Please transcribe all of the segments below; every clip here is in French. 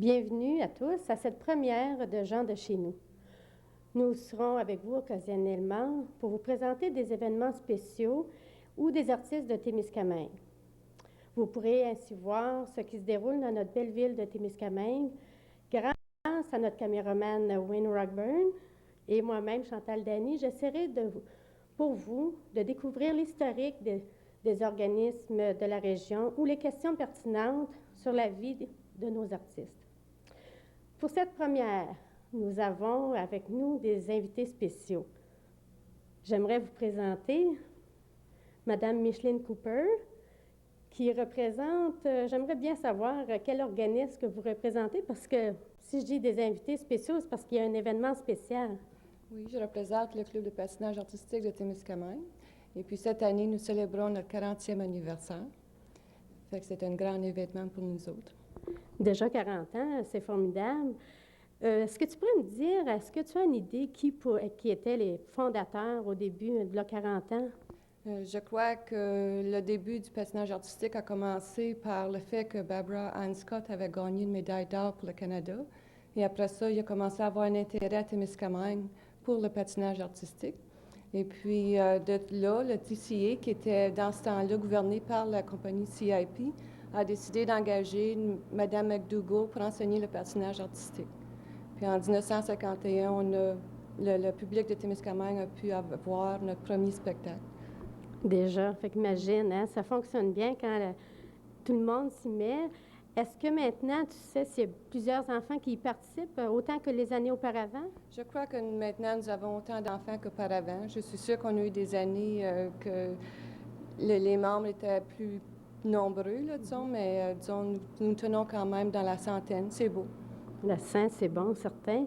Bienvenue à tous à cette première de Gens de chez nous. Nous serons avec vous occasionnellement pour vous présenter des événements spéciaux ou des artistes de Témiscamingue. Vous pourrez ainsi voir ce qui se déroule dans notre belle ville de Témiscamingue grâce à notre caméraman Wayne Rockburn et moi-même, Chantal Dany. J'essaierai pour vous de découvrir l'historique des organismes de la région ou les questions pertinentes sur la vie de nos artistes. Pour cette première, nous avons avec nous des invités spéciaux. J'aimerais vous présenter Madame Micheline Cooper, qui représente, j'aimerais bien savoir quel organisme que vous représentez, parce que si je dis des invités spéciaux, c'est parce qu'il y a un événement spécial. Oui, je représente le Club de patinage artistique de Témiscamingue. Et puis cette année, nous célébrons notre 40e anniversaire. Fait que c'est un grand événement pour nous autres. Déjà 40 ans, c'est formidable. Est-ce que tu pourrais me dire, est-ce que tu as une idée qui étaient les fondateurs au début de 40 ans? Je crois que le début du patinage artistique a commencé par le fait que Barbara Ann Scott avait gagné une médaille d'or pour le Canada. Et après ça, il a commencé à avoir un intérêt à Témiscamingue pour le patinage artistique. Et puis de là, le TCA, qui était dans ce temps-là gouverné par la compagnie CIP, a décidé d'engager Mme McDougall pour enseigner le patinage artistique. Puis en 1951, le public de Témiscamingue a pu avoir notre premier spectacle. Déjà, fait qu'imagine, hein, ça fonctionne bien quand tout le monde s'y met. Est-ce que maintenant, tu sais s'il y a plusieurs enfants qui y participent autant que les années auparavant? Je crois que maintenant, nous avons autant d'enfants qu'auparavant. Je suis sûre qu'on a eu des années que les membres étaient plus nombreux, là, disons, mais disons, nous tenons quand même dans la centaine. C'est beau. La Sainte, c'est bon, certain.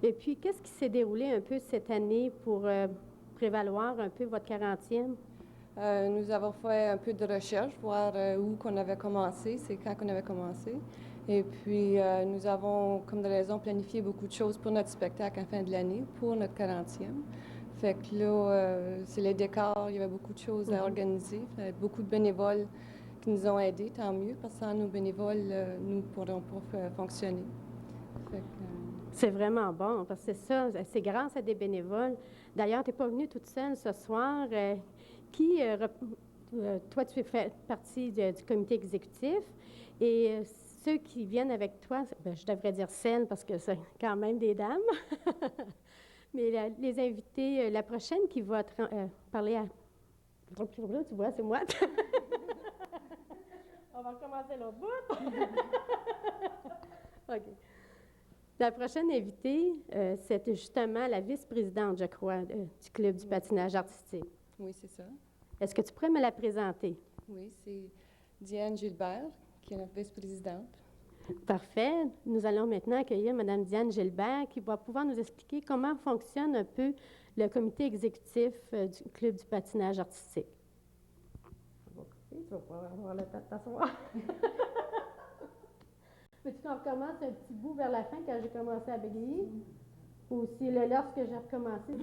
Et puis, qu'est-ce qui s'est déroulé un peu cette année pour prévaloir un peu votre 40e? Nous avons fait un peu de recherche, voir où qu'on avait commencé, c'est quand qu'on avait commencé. Et puis, nous avons, comme de raison, planifié beaucoup de choses pour notre spectacle en fin de l'année, pour notre 40e. Fait que là, c'est les décors, il y avait beaucoup de choses à organiser. Il y avait beaucoup de bénévoles qui nous ont aidés, tant mieux, parce que sans nos bénévoles, nous ne pourrons pas fonctionner. Fait que, c'est vraiment bon, parce que c'est ça, c'est grâce à des bénévoles. D'ailleurs, tu n'es pas venue toute seule ce soir. Toi, tu fais partie du comité exécutif et ceux qui viennent avec toi, bien, je devrais dire celles parce que c'est quand même des dames, mais les invités, la prochaine qui va parler à... Tu vois, c'est moi. On va recommencer l'autre bout. OK. La prochaine invitée, c'était justement la vice-présidente, je crois, du Club du patinage artistique. oui, c'est ça. Est-ce que tu pourrais me la présenter? Oui, c'est Diane Gilbert, qui est notre vice-présidente. Parfait. Nous allons maintenant accueillir Mme Diane Gilbert, qui va pouvoir nous expliquer comment fonctionne un peu le comité exécutif du Club du patinage artistique. Tu vas pouvoir avoir le temps de t'asseoir. Veux-tu qu'on recommence un petit bout vers la fin quand j'ai commencé à bégayer? Ou si lorsque j'ai recommencé?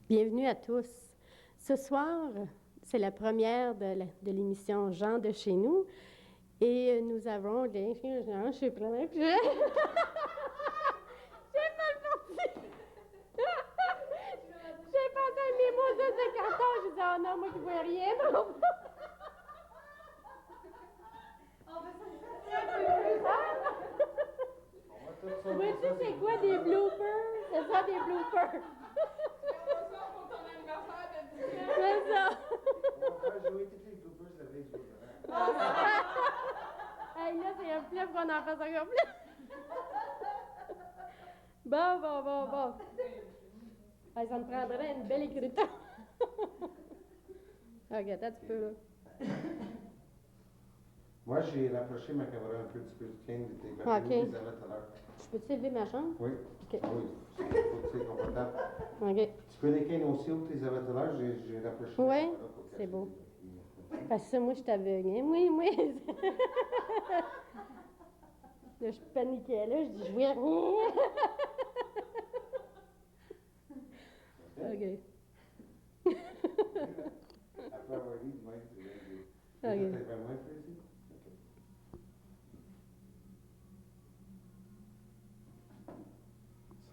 Bienvenue à tous. Ce soir, c'est la première de l'émission Gens de chez nous. Et nous avons les... Je suis prête. J'ai mal parti. J'ai pensé à mes mots de carton. J'ai dit, oh non, moi qui vois rien. Vois-tu, c'est quoi des bloopers? C'est ça, des bloopers. C'est ça. Hey, là, c'est un flip qu'on en fasse encore plus. Bon. Hey, ça me prendrait une belle écriture. OK, attends, tu peux, là. Moi, j'ai rapproché ma caméra un peu du bulletin de tes OK. papiers tout à l'heure. Je peux-tu élever ma chambre? Oui. OK. Oui, faut que c'est confortable. OK. Tu peux les cannes aussi où tu les avais tout à l'heure, j'ai rapproché Oui, la caméra pour c'est cacher beau. les papiers. Parce que ça, moi, je suis aveugle. Hein? Oui. Là, je paniquais, là. Je dis, je vois rien. Ok. peut-être pas moins, Tracy?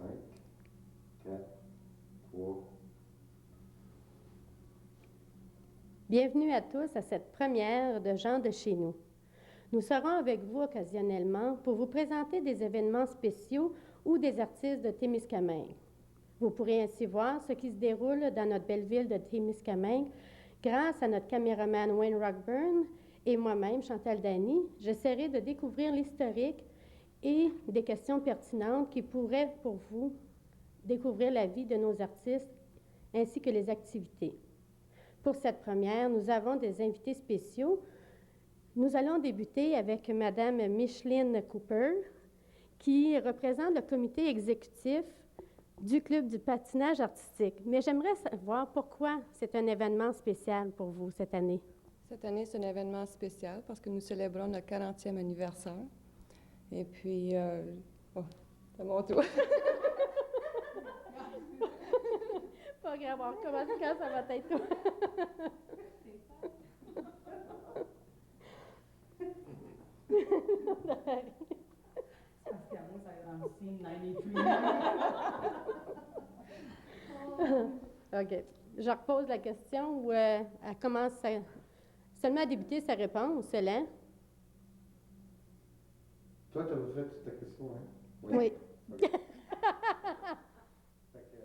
OK. 5, 4, 3. Bienvenue à tous à cette première de Gens de chez nous. Nous serons avec vous occasionnellement pour vous présenter des événements spéciaux ou des artistes de Témiscamingue. Vous pourrez ainsi voir ce qui se déroule dans notre belle ville de Témiscamingue grâce à notre caméraman Wayne Rockburn et moi-même, Chantal Dany. J'essaierai de découvrir l'historique et des questions pertinentes qui pourraient pour vous découvrir la vie de nos artistes ainsi que les activités. Pour cette première, nous avons des invités spéciaux. Nous allons débuter avec Madame Micheline Cooper, qui représente le comité exécutif du Club du patinage artistique. Mais j'aimerais savoir pourquoi c'est un événement spécial pour vous cette année. Cette année, c'est un événement spécial parce que nous célébrons notre 40e anniversaire. Et puis, oh, c'est mon tour. Pas grave, on recommence quand ça va être tout. Parce qu'à moi, ça a rendu signe 93. OK. Je repose la question où elle commence seulement à débuter sa réponse, Hélène. Toi, tu as fait toute ta question, hein? Oui. OK. Fait que,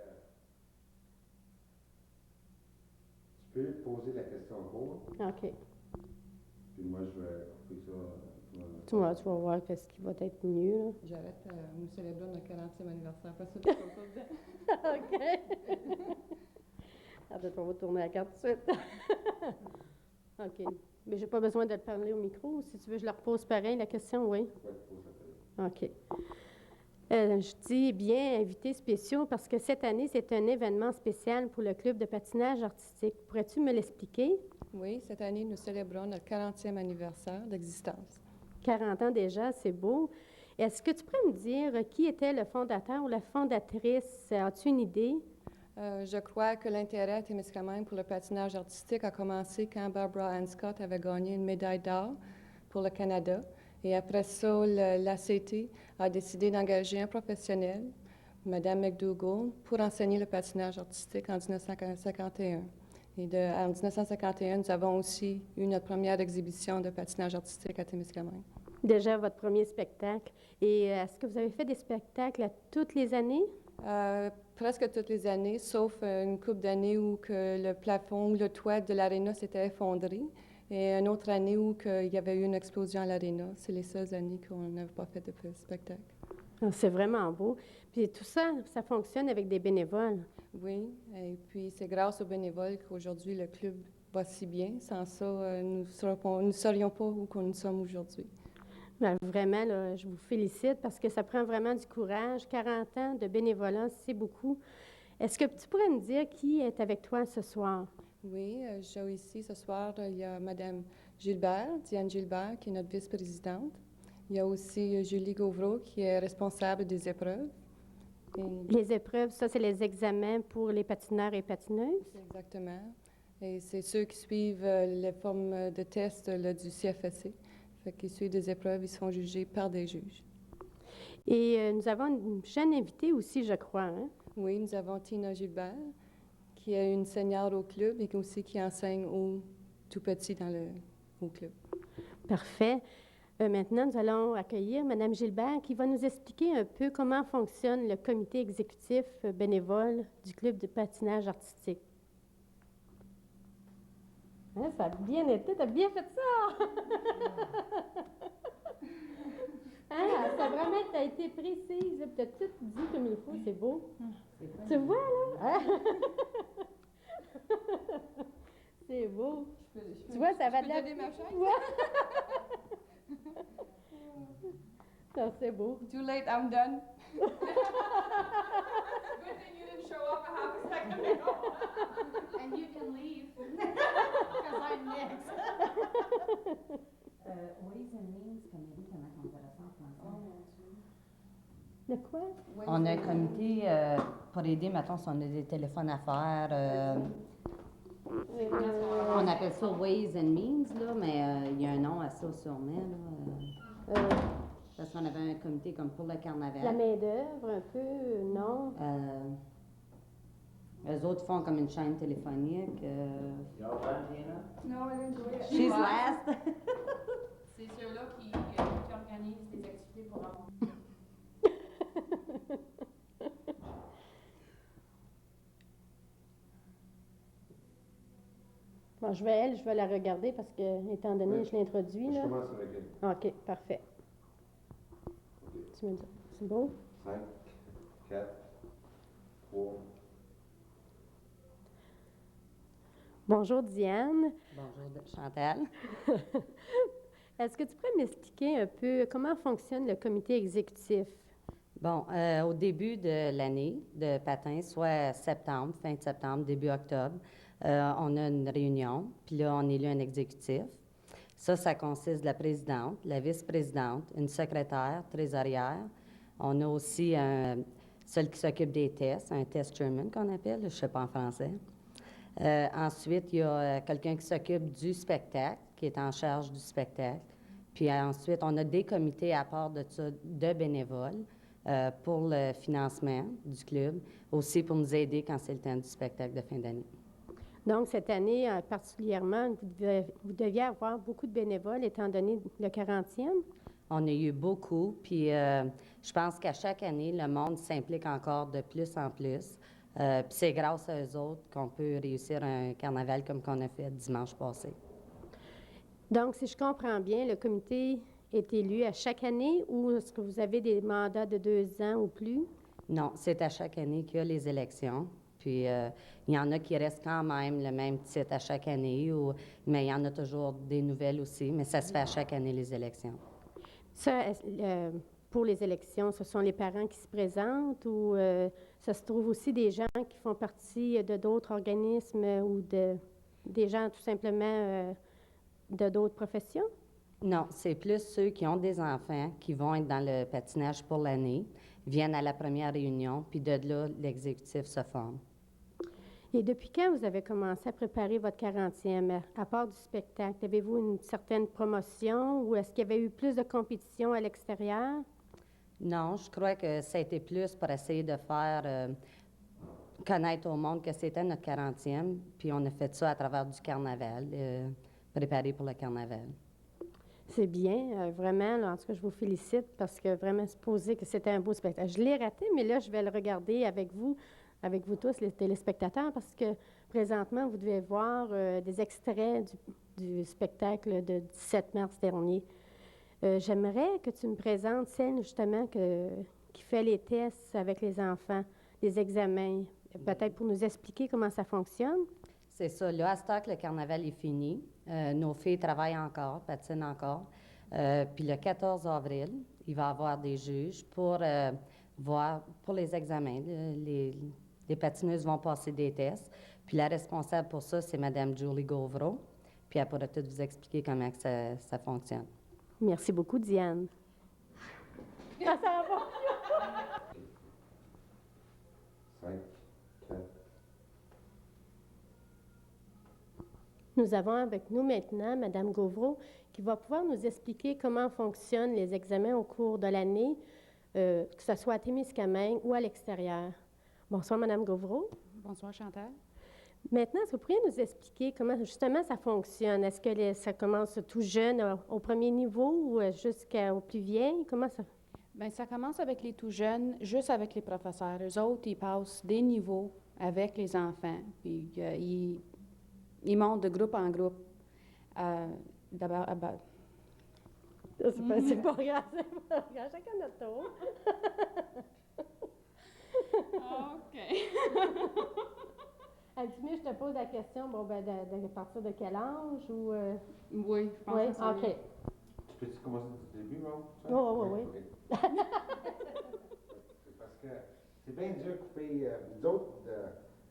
tu peux poser la question en cours, OK. puis moi, je vais couper ça. Tu vas voir qu'est-ce qui va être mieux. Là. J'arrête, nous célébrons notre 40e anniversaire. Après ça, tu peux pas dire. OK. Ah, peut-être qu'on va tourner la carte tout de suite. OK. Mais j'ai pas besoin de te parler au micro. Si tu veux, je leur pose pareil la question, oui. Ouais, pose ça. OK. Je dis bien invités spéciaux parce que cette année, c'est un événement spécial pour le club de patinage artistique. Pourrais-tu me l'expliquer? Oui, cette année, nous célébrons notre 40e anniversaire d'existence. 40 ans déjà, c'est beau. Est-ce que tu pourrais me dire qui était le fondateur ou la fondatrice? As-tu une idée? Je crois que l'intérêt à Témiscamingue pour le patinage artistique a commencé quand Barbara Ann Scott avait gagné une médaille d'or pour le Canada. Et après ça, l'ACT a décidé d'engager un professionnel, Mme McDougall, pour enseigner le patinage artistique en 1951. Et en 1951, nous avons aussi eu notre première exhibition de patinage artistique à Témiscamingue. Déjà, votre premier spectacle. Et est-ce que vous avez fait des spectacles à toutes les années? Presque toutes les années, sauf une couple d'années où que le plafond, le toit de l'aréna s'était effondré, et une autre année où il y avait eu une explosion à l'aréna. C'est les seules années qu'on n'avait pas fait de spectacle. Ah, c'est vraiment beau. Puis tout ça, ça fonctionne avec des bénévoles. Oui, et puis c'est grâce aux bénévoles qu'aujourd'hui le club va si bien. Sans ça, nous ne serions pas où nous sommes aujourd'hui. Ben, vraiment, là, je vous félicite parce que ça prend vraiment du courage. 40 ans de bénévolat, c'est beaucoup. Est-ce que tu pourrais me dire qui est avec toi ce soir? Oui, j'ai ici ce soir, il y a Mme Gilbert, Diane Gilbert, qui est notre vice-présidente. Il y a aussi Julie Gauvreau, qui est responsable des épreuves. Les épreuves, ça, c'est les examens pour les patineurs et patineuses? Exactement. Et c'est ceux qui suivent les formes de tests là, du CFSC. Fait qu'ils suivent des épreuves, ils sont jugés par des juges. Et nous avons une jeune invitée aussi, je crois, hein? Oui, nous avons Tina Gilbert, qui est une senior au club et aussi qui enseigne aux tout petits au club. Parfait. Maintenant, nous allons accueillir Mme Gilbert qui va nous expliquer un peu comment fonctionne le comité exécutif bénévole du club de patinage artistique. Hein, ça a bien été, tu as bien fait ça! Ah, ça vraiment, tu as été précise, tu as tout dit comme il faut, c'est beau. Tu vois, là? C'est beau. Tu vois, ça va de la... donner ma chaise? Ça, c'est beau. Too late, I'm done. Good thing you didn't show up a half a second ago. And you can leave, because I'm next. Ways and Means Committee, comment on dirait ça en français? De quoi? On a un comité pour aider, mettons, si on a des téléphones à faire, On appelle ça Ways and Means, là, mais il y a un nom à ça sûrement. Là, parce qu'on avait un comité comme pour le carnaval. La main-d'œuvre, un peu, non? Eux autres font comme une chaîne téléphonique. Y'all done, Tina? No, I didn't do it. She's last. C'est ceux-là qui organisent des activités pour avoir. Bon, je vais la regarder parce que, étant donné que je l'introduis, Je là. commence avec elle. OK, parfait. Tu me dis, c'est beau? 5, 4, 3. Bonjour Diane. Bonjour Chantal. Est-ce que tu pourrais m'expliquer un peu comment fonctionne le comité exécutif? Bon, au début de l'année de patin, soit septembre, fin de septembre, début octobre, on a une réunion, puis là, on élit un exécutif. Ça consiste de la présidente, la vice-présidente, une secrétaire, trésorière. On a aussi celle qui s'occupe des tests, un test chairman qu'on appelle, je ne sais pas en français. Ensuite, il y a quelqu'un qui s'occupe du spectacle, qui est en charge du spectacle. Puis ensuite, on a des comités à part de ça, de bénévoles pour le financement du club, aussi pour nous aider quand c'est le temps du spectacle de fin d'année. Donc, cette année, particulièrement, vous deviez avoir beaucoup de bénévoles, étant donné le 40e. On a eu beaucoup, puis je pense qu'à chaque année, le monde s'implique encore de plus en plus. Puis c'est grâce à eux autres qu'on peut réussir un carnaval comme qu'on a fait dimanche passé. Donc, si je comprends bien, le comité est élu à chaque année ou est-ce que vous avez des mandats de 2 ans ou plus? Non, c'est à chaque année qu'il y a les élections. Puis, il y en a qui restent quand même le même titre à chaque année, mais il y en a toujours des nouvelles aussi, mais ça se fait à chaque année, les élections. Ça, pour les élections, ce sont les parents qui se présentent ou ça se trouve aussi des gens qui font partie de d'autres organismes ou des gens tout simplement de d'autres professions? Non, c'est plus ceux qui ont des enfants qui vont être dans le patinage pour l'année, viennent à la première réunion, puis de là, l'exécutif se forme. Et depuis quand vous avez commencé à préparer votre 40e, à part du spectacle? Avez-vous une certaine promotion ou est-ce qu'il y avait eu plus de compétition à l'extérieur? Non, je crois que ça a été plus pour essayer de faire connaître au monde que c'était notre 40e, puis on a fait ça à travers du carnaval, préparé pour le carnaval. C'est bien, vraiment. Là, en tout cas, je vous félicite parce que vraiment, supposé que c'était un beau spectacle. Je l'ai raté, mais là, je vais le regarder avec vous tous, les téléspectateurs, parce que présentement, vous devez voir des extraits du spectacle de 17 mars dernier. J'aimerais que tu me présentes celle, justement, qui fait les tests avec les enfants, les examens, peut-être pour nous expliquer comment ça fonctionne. C'est ça. Là, à ce temps que le carnaval est fini, nos filles travaillent encore, patinent encore. Puis le 14 avril, il va y avoir des juges pour voir, pour les examens. Les patineuses vont passer des tests. Puis la responsable pour ça, c'est Mme Julie Gauvreau. Puis elle pourra tout vous expliquer comment que ça fonctionne. Merci beaucoup, Diane. Ah, ça va. 5, 4. Nous avons avec nous maintenant Mme Gauvreau qui va pouvoir nous expliquer comment fonctionnent les examens au cours de l'année, que ce soit à Témiscamingue ou à l'extérieur. Bonsoir, Mme Gauvreau. Bonsoir, Chantal. Maintenant, est-ce que vous pourriez nous expliquer comment justement ça fonctionne? Est-ce que ça commence tout jeune au premier niveau ou jusqu'aux plus vieilles? Comment ça? Bien, ça commence avec les tout jeunes, juste avec les professeurs. Eux autres, ils passent des niveaux avec les enfants, puis ils montent de groupe en groupe. D'abord, C'est pas grave, c'est pas grave. Chacun notre tour. OK. Dis-moi, je te pose la question, bon, ben, de partir de quel âge ou... Oui, je pense Oui, que ça OK. Tu peux-tu commencer du début, Ron? Oui. OK. C'est parce que c'est bien dur de couper. Nous autres,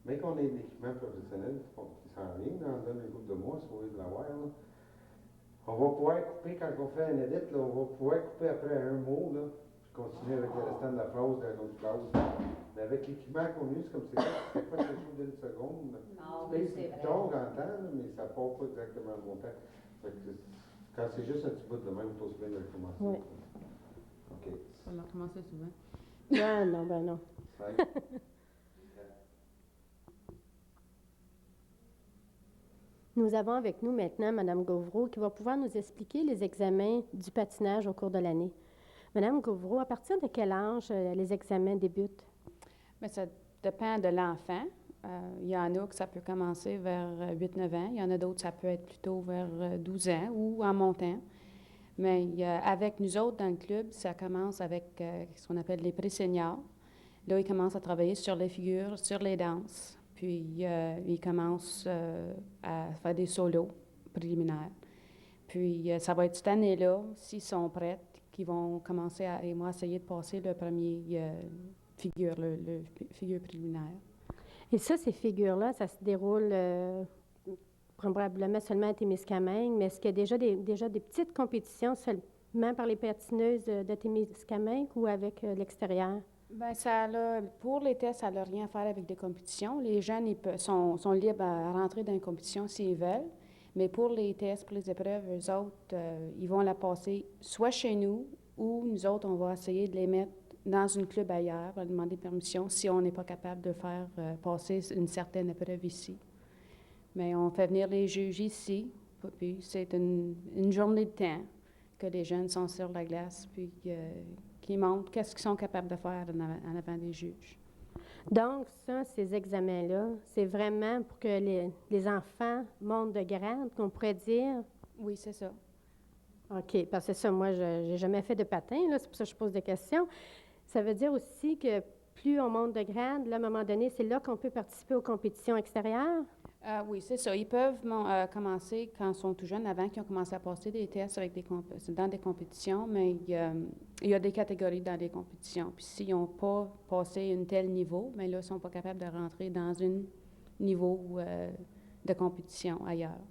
mais qu'on ait l'équipement professionnel qui s'en vient, dans un groupe de mois, si vous voulez l'avoir, là, on va pouvoir couper, quand on fait un edit, là, on va pouvoir couper après un mot, là, puis continuer avec le restant de la phrase d'une autre phrase. Mais avec l'équipement qu'on use comme c'est pas quelque chose d'une seconde. Non, Tu oui, payes c'est plus vrai. tard en temps, là, mais ça part pas exactement le montant. Fait que quand c'est juste un petit bout de même, il faut se bien de recommencer. Oui. OK. On l'a recommencé souvent. Ah non, ben non. 5. Nous avons avec nous maintenant Mme Gauvreau qui va pouvoir nous expliquer les examens du patinage au cours de l'année. Mme Gauvreau, à partir de quel âge les examens débutent? Mais ça dépend de l'enfant. Il y en a que ça peut commencer vers 8-9 ans. Il y en a d'autres, ça peut être plutôt vers 12 ans ou en montant. Mais avec nous autres dans le club, ça commence avec ce qu'on appelle les pré-seniors. Là, ils commencent à travailler sur les figures, sur les danses. Puis, ils commencent à faire des solos préliminaires. Puis, ça va être cette année-là, s'ils sont prêts, qu'ils vont commencer à essayer de passer le premier figure, le figure préliminaire. Et ça, ces figures-là, ça se déroule probablement seulement à Témiscamingue, mais est-ce qu'il y a déjà des petites compétitions seulement par les patineuses de Témiscamingue ou avec l'extérieur? Bien, pour les tests, ça n'a rien à faire avec des compétitions. Les jeunes sont libres à rentrer dans une compétition s'ils veulent. Mais pour les tests, pour les épreuves, eux autres, ils vont la passer soit chez nous ou nous autres, on va essayer de les mettre dans une club ailleurs, on va demander permission si on n'est pas capable de faire passer une certaine épreuve ici. Mais on fait venir les juges ici, puis c'est une journée de temps que les jeunes sont sur la glace, puis qui montrent qu'est-ce qu'ils sont capables de faire en avant des juges. Donc, ça, ces examens-là, c'est vraiment pour que les enfants montent de grade, qu'on pourrait dire? Oui, c'est ça. OK, parce que ça, moi, je n'ai jamais fait de patin, là, c'est pour ça que je pose des questions. Ça veut dire aussi que plus on monte de grade, là, à un moment donné, c'est là qu'on peut participer aux compétitions extérieures? Oui, c'est ça. Ils peuvent commencer quand ils sont tout jeunes, avant qu'ils ont commencé à passer des tests avec dans des compétitions, mais il y a des catégories dans les compétitions. Puis s'ils n'ont pas passé un tel niveau, mais là, ils ne sont pas capables de rentrer dans un niveau de compétition ailleurs.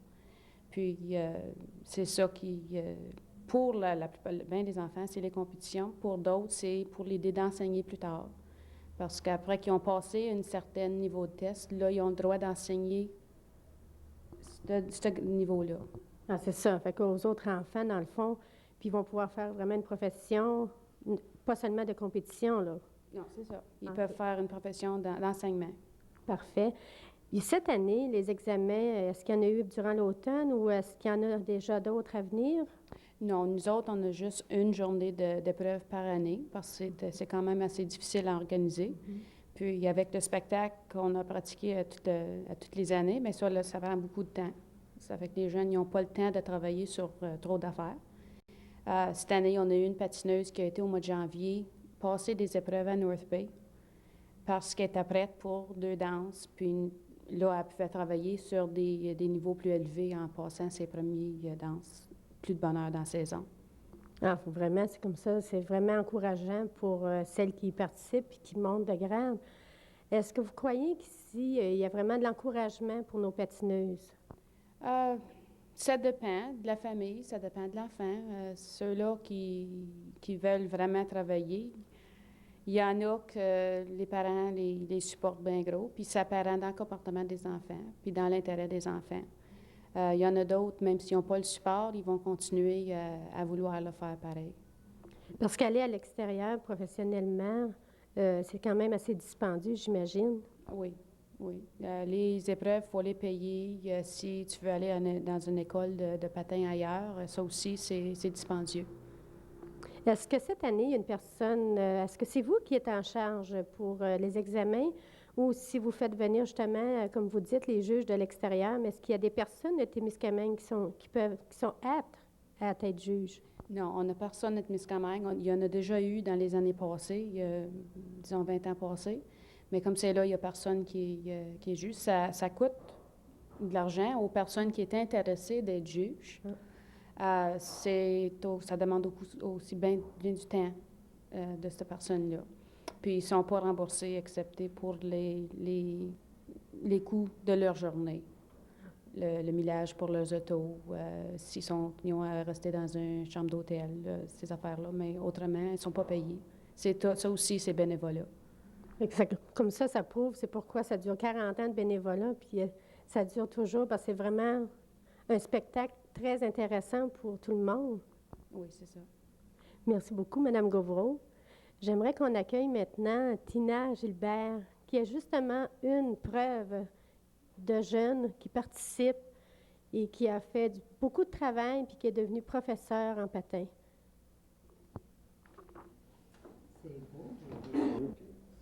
Puis c'est ça qui, pour la plupart bien des enfants, c'est les compétitions. Pour d'autres, c'est pour l'idée d'enseigner plus tard. Parce qu'après qu'ils ont passé un certain niveau de test, là, ils ont le droit d'enseigner ce niveau-là. Ah, c'est ça. Fait qu'aux autres enfants, dans le fond, puis ils vont pouvoir faire vraiment une profession, pas seulement de compétition, là. Non, c'est ça. Ils OK. peuvent faire une profession d'enseignement. Parfait. Et cette année, les examens, est-ce qu'il y en a eu durant l'automne ou est-ce qu'il y en a déjà d'autres à venir? Non, nous autres, on a juste une journée d'épreuve par année parce que c'est quand même assez difficile à organiser. Puis avec le spectacle qu'on a pratiqué à toutes les années, bien ça, là, ça prend beaucoup de temps. Ça fait que les jeunes n'ont pas le temps de travailler sur trop d'affaires. Cette année, on a eu une patineuse qui a été au mois de janvier passer des épreuves à North Bay parce qu'elle était prête pour 2 danses. Puis là, elle pouvait travailler sur des niveaux plus élevés en passant ses premières danses. Plus de bonheur dans la saison. Ah, vraiment, c'est comme ça. C'est vraiment encourageant pour celles qui y participent et qui montent de grade. Est-ce que vous croyez qu'ici, il y a vraiment de l'encouragement pour nos patineuses? Ça dépend de la famille, ça dépend de l'enfant. Ceux-là qui veulent vraiment travailler, il y en a que les parents les supportent bien gros, puis ça paraît dans le comportement des enfants, puis dans l'intérêt des enfants. Il y en a d'autres, même s'ils n'ont pas le support, ils vont continuer à vouloir le faire pareil. Parce qu'aller à l'extérieur professionnellement, c'est quand même assez dispendieux, j'imagine. Oui, oui. Les épreuves, il faut les payer. Si tu veux aller dans une école de patin ailleurs, ça aussi, c'est dispendieux. Est-ce que cette année, il y a une personne, est-ce que c'est vous qui êtes en charge pour les examens ou si vous faites venir justement, comme vous dites, les juges de l'extérieur, mais est-ce qu'il y a des personnes de Témiscamingue qui sont aptes à être juges? Non, on n'a personne de Témiscamingue. Il y en a déjà eu dans les années passées, disons 20 ans passés. Mais comme c'est là, il n'y a personne qui est juge. Ça coûte de l'argent aux personnes qui étaient intéressées d'être juges. Ça demande aussi bien du temps de cette personne-là. Puis ils ne sont pas remboursés, excepté pour les coûts de leur journée. Le millage pour leurs autos, ils ont à rester dans une chambre d'hôtel, ces affaires-là. Mais autrement, ils ne sont pas payés. Ça aussi, c'est bénévolat. Fait que comme ça prouve, c'est pourquoi ça dure 40 ans de bénévolat, puis ça dure toujours, parce que c'est vraiment un spectacle très intéressant pour tout le monde. Oui, c'est ça. Merci beaucoup, Madame Gauvreau. J'aimerais qu'on accueille maintenant Tina Gilbert, qui est justement une preuve de jeunes qui participent et qui a fait beaucoup de travail, puis qui est devenue professeure en patin. C'est beau.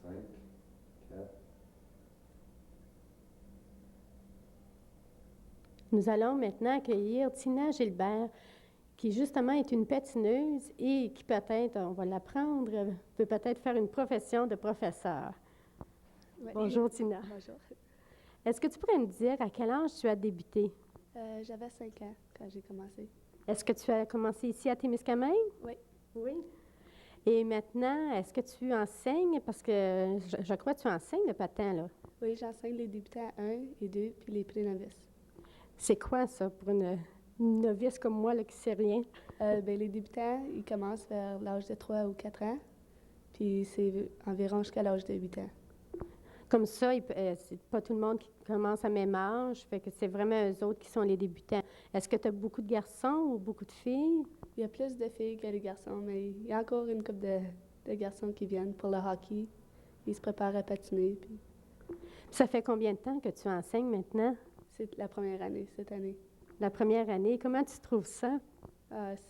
5, 4. Nous allons maintenant accueillir Tina Gilbert, qui justement est une patineuse et qui peut-être, on va l'apprendre, peut peut-être faire une profession de professeur. Ouais. Bonjour Tina. Bonjour. Est-ce que tu pourrais me dire à quel âge tu as débuté? J'avais 5 ans quand j'ai commencé. Est-ce que tu as commencé ici à Témiscamingue? Oui. Oui. Et maintenant, est-ce que tu enseignes? Parce que je crois que tu enseignes le patin, là. Oui, j'enseigne les débutants 1 et 2, puis les pré-novices. C'est quoi ça pour une novice comme moi là, qui ne sait rien? Les débutants, ils commencent vers l'âge de 3 ou 4 ans, puis c'est environ jusqu'à l'âge de 8 ans. Comme ça, c'est pas tout le monde qui commence à même âge, fait que c'est vraiment eux autres qui sont les débutants. Est-ce que tu as beaucoup de garçons ou beaucoup de filles? Il y a plus de filles que de garçons, mais il y a encore une couple de garçons qui viennent pour le hockey. Ils se préparent à patiner, puis Ça fait combien de temps que tu enseignes maintenant? c'est la première année, cette année. La première année. Comment tu trouves ça?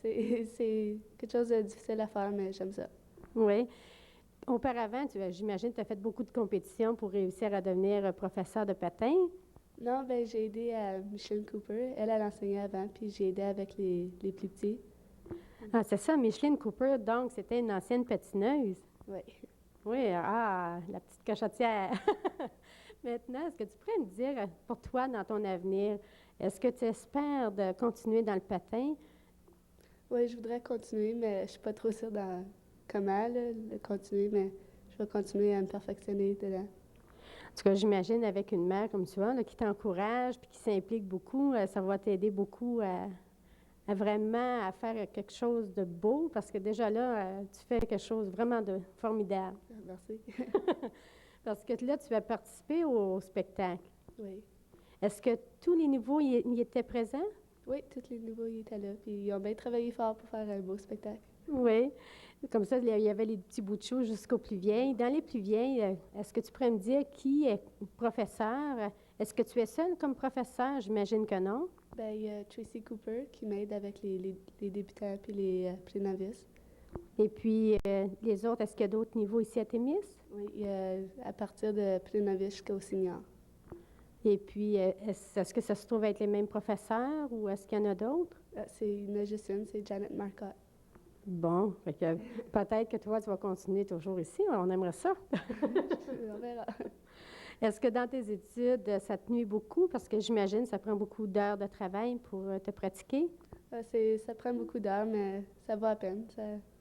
C'est quelque chose de difficile à faire, mais j'aime ça. Oui. Auparavant, j'imagine que tu as fait beaucoup de compétitions pour réussir à devenir professeur de patin. Non, j'ai aidé à Micheline Cooper. Elle enseignait avant, puis j'ai aidé avec les plus petits. Ah, c'est ça, Micheline Cooper, donc c'était une ancienne patineuse. Oui. Oui, la petite cochotière. Maintenant, est-ce que tu pourrais me dire, pour toi, dans ton avenir, est-ce que tu espères de continuer dans le patin? Oui, je voudrais continuer, mais je ne suis pas trop sûre comment le continuer, mais je vais continuer à me perfectionner dedans. En tout cas, j'imagine avec une mère comme tu as, là, qui t'encourage puis qui s'implique beaucoup, ça va t'aider beaucoup à vraiment à faire quelque chose de beau, parce que déjà là, tu fais quelque chose vraiment de formidable. Merci. Parce que là, tu as participé au spectacle. Oui. Est-ce que tous les niveaux y étaient présents? Oui, tous les niveaux ils étaient là, puis ils ont bien travaillé fort pour faire un beau spectacle. Oui. Comme ça, il y avait les petits bouts de chou jusqu'aux plus vieilles. Dans les plus vieilles, est-ce que tu pourrais me dire qui est professeur? Est-ce que tu es seule comme professeur? J'imagine que non. Il y a Tracy Cooper qui m'aide avec les débutants puis les pré-novices. Et puis, les autres, est-ce qu'il y a d'autres niveaux ici à Témis? Oui, il y a à partir de pré-novice jusqu'au senior. Et puis, est-ce que ça se trouve être les mêmes professeurs ou est-ce qu'il y en a d'autres? Il y en a juste une, c'est Janet Marcotte. Bon, fait que peut-être que toi, tu vas continuer toujours ici. On aimerait ça. On verra. Est-ce que dans tes études, ça te nuit beaucoup? Parce que j'imagine que ça prend beaucoup d'heures de travail pour te pratiquer. Ça prend beaucoup d'heures, mais ça va à peine.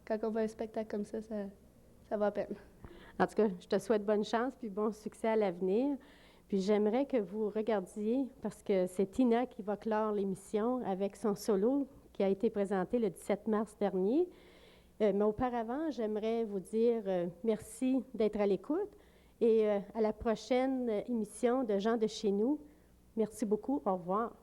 Quand on voit un spectacle comme ça va à peine. En tout cas, je te souhaite bonne chance puis bon succès à l'avenir. Puis j'aimerais que vous regardiez, parce que c'est Tina qui va clore l'émission avec son solo qui a été présenté le 17 mars dernier. Mais auparavant, j'aimerais vous dire merci d'être à l'écoute et à la prochaine émission de Gens de chez nous. Merci beaucoup. Au revoir.